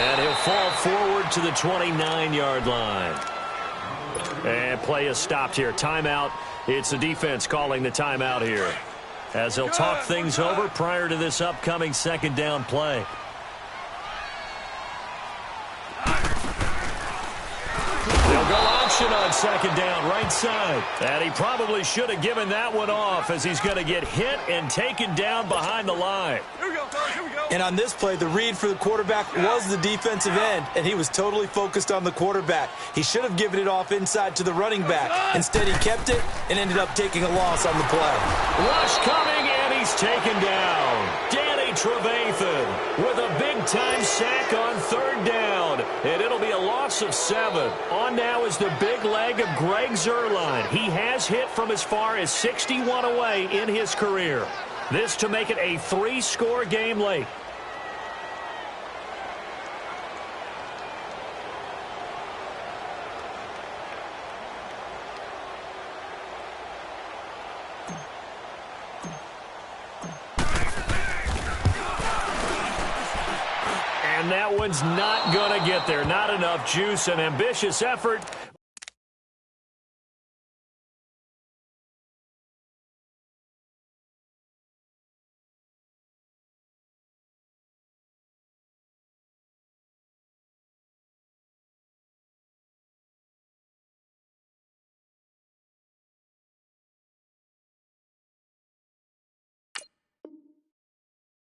And he'll fall forward to the 29-yard line. And play is stopped here. Timeout. It's the defense calling the timeout here, as they'll talk things over prior to this upcoming 2nd down play. They'll go option on 2nd down, right side. And he probably should have given that one off, as he's going to get hit and taken down behind the line. Here we go. And on this play, the read for the quarterback was the defensive end, and he was totally focused on the quarterback. He should have given it off inside to the running back. Instead, he kept it and ended up taking a loss on the play. Rush coming, and he's taken down. Danny Trevathan with a big-time sack on 3rd down. And it'll be a loss of 7. On now is the big leg of Greg Zuerlein. He has hit from as far as 61 away in his career. This to make it a 3-score game late. And that one's not going to get there. Not enough juice. An ambitious effort.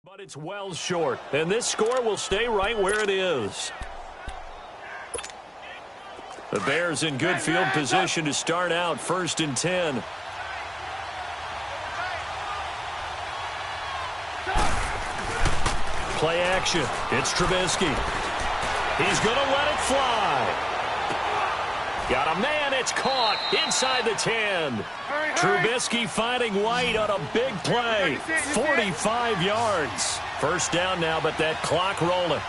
But it's well short, and this score will stay right where it is. The Bears in good field position to start out 1st and 10. Play action. It's Trubisky. He's going to let it fly. Got a man. It's caught inside the 10. Trubisky finding White on a big play. 45 yards. 1st down now, but that clock rolling.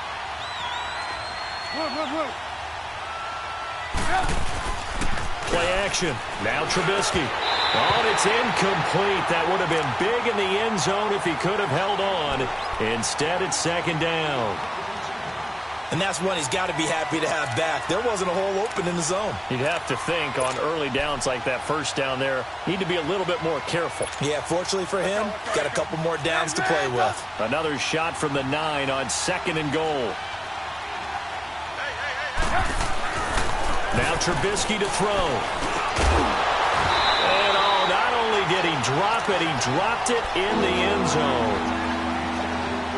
Play action. Now Trubisky. Oh, it's incomplete. That would have been big in the end zone if he could have held on. Instead, it's 2nd down. And that's one he's got to be happy to have back. There wasn't a hole open in the zone. You'd have to think on early downs like that first down there, need to be a little bit more careful. Yeah, fortunately for him, got a couple more downs to play with. Another shot from the 9 on 2nd and goal. Now Trubisky to throw. And not only did he drop it, he dropped it in the end zone.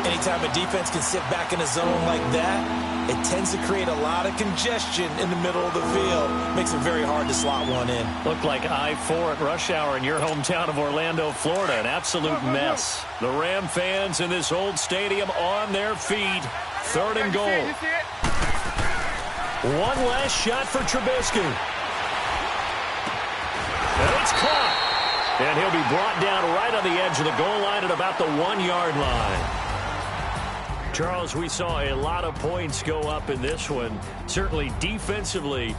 Anytime a defense can sit back in a zone like that, it tends to create a lot of congestion in the middle of the field. Makes it very hard to slot one in. Looked like I-4 at rush hour in your hometown of Orlando, Florida. An absolute mess. The Ram fans in this old stadium on their feet. 3rd and goal. One last shot for Trubisky. And it's caught. And he'll be brought down right on the edge of the goal line at about the 1-yard line. Charles, we saw a lot of points go up in this one. Certainly defensively,